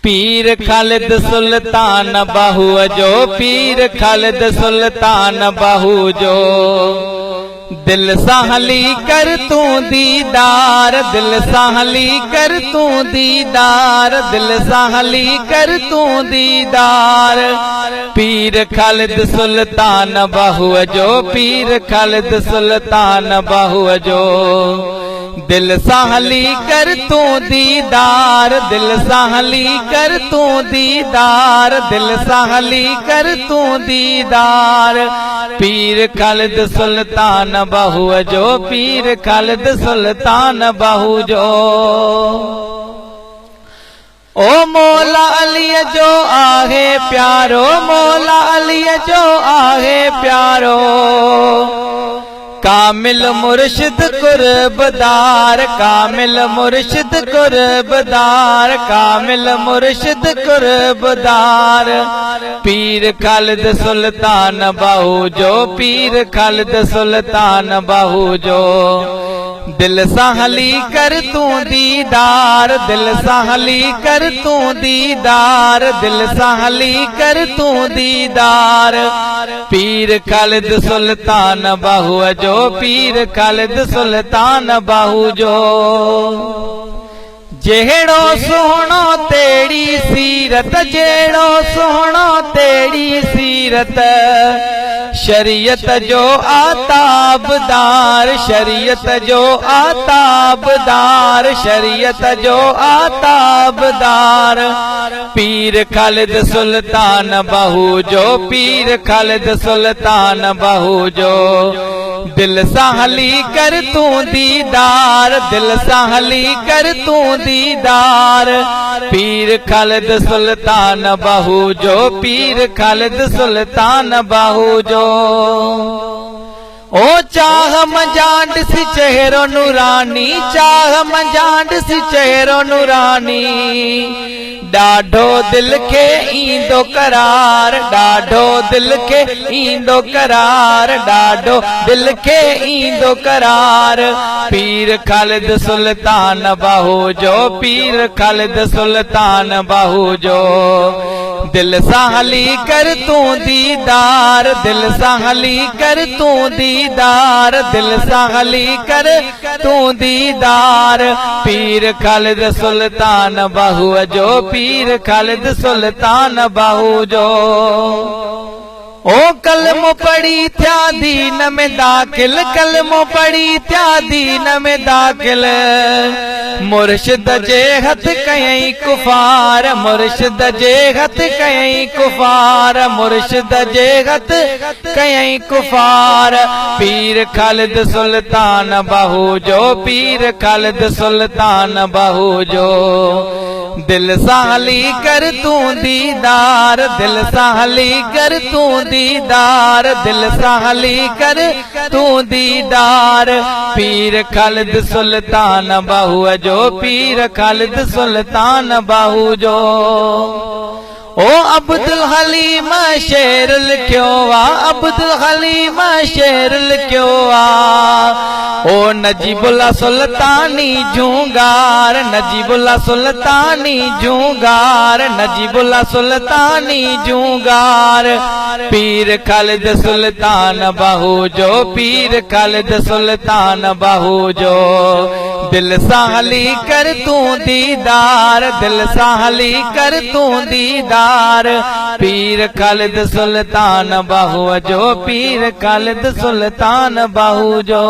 पीर खालिद सुल्तान बाहू जो, पीर खालिद सुल्तान बाहू जो। दिल सां हली कर तू दीदार, दिल सां हली कर तू दीदार, दिल सां हली कर तू दीदार। पीर खालिद सुल्तान बाहू जो, पीर खालिद सुल्तान बाहू जो। दिल सां हली कर तू दीदार, दिल सां हली कर तू दीदार, दिल सां हली कर तू दीदार। पीर खालिद सुल्तान बाहू जो, पीर खालिद सुल्तान बाहू जो। ओ मौला अली जो आहे प्यारो, मौला अली जो आहे प्यारो। कामिल मुर्शिद कुर्बदार, कामिल मुर्शिद कुर्बदार, कामिल मुर्शिद कुर्बदार। पीर खालिद सुल्तान बाहू जो, पीर खालिद सुल्तान बाहू जो। दिल सां हली कर तू दीदार, दिल सां हली कर तू दीदार, दिल सां हली कर तू दीदार। पीर खालिद सुल्तान बाहू जो, पीर खालिद सुल्तान बाहू जो। जेड़ो सोहणो तेड़ी सीरत, जेड़ो सोहणो तेड़ी सीरत। शरीयत जो आताबदार, शरीयत जो आताबदार, शरीयत जो आताबदार। पीर खालिद सुल्तान बाहू जो, पीर खालिद सुल्तान बाहू जो। दिल सां हली कर तू दीदार, दिल सां हली कर तू दीदार। पीर खालिद सुल्तान बाहू जो, पीर खालिद सुल्तान बाहू जो। ओ चाह मजांड सी चेहरो नूरानी, चाह मजांड सी चेहरो नूरानी। डाढो दिल के ईंदो करार, डाढो दिल के ईंदो करार, डाढो दिल के ईंदो करार। पीर खालिद सुल्तान बाहू जो, पीर खालिद सुल्तान बाहू जो। दिल सां हली कर तू दीदार, दिल सां हली कर तू दीदार, दिल सां हली कर तू दीदार। पीर खालिद सुल्तान बाहू जो, पीर खालिद सुल्तान बाहू जो। ओ कलमो पढ़ी थया दीन में दाखिल, कलमो पढ़ी थया दीन में दाखिल। मुर्शिद जे हथ कयई कुफार, मुर्शिद जे हथ कयई कुफार, मुर्शिद जे हथ कयई कुफार। पीर खालिद सुल्तान बाहू जो, पीर खालिद सुल्तान बाहू जो। दिल सां हली कर तू दीदार, दिल सां हली कर तू दीदार, दिल सां हली कर तू दीदार। पीर खालिद सुल्तान बाहू जो, पीर खालिद सुल्तान बाहू जो। ओ अब्दुल हलीम शेर लिखियो आ, अब्दुल हलीम शेर लिखियो आ। ओ नजीबुल्ला सुल्तानी जूंगार, नजीबुल्ला सुल्तानी जूंगार, नजीबुल्ला सुल्तानी जूंगार। पीर खालिद सुल्तान बाहू जो, पीर खालिद सुल्तान बाहू जो। दिल सां हली कर तू दीदार, दिल सां हली कर तू दीदार। पीर खालिद सुल्तान बाहू जो, पीर खालिद सुल्तान बाहू जो।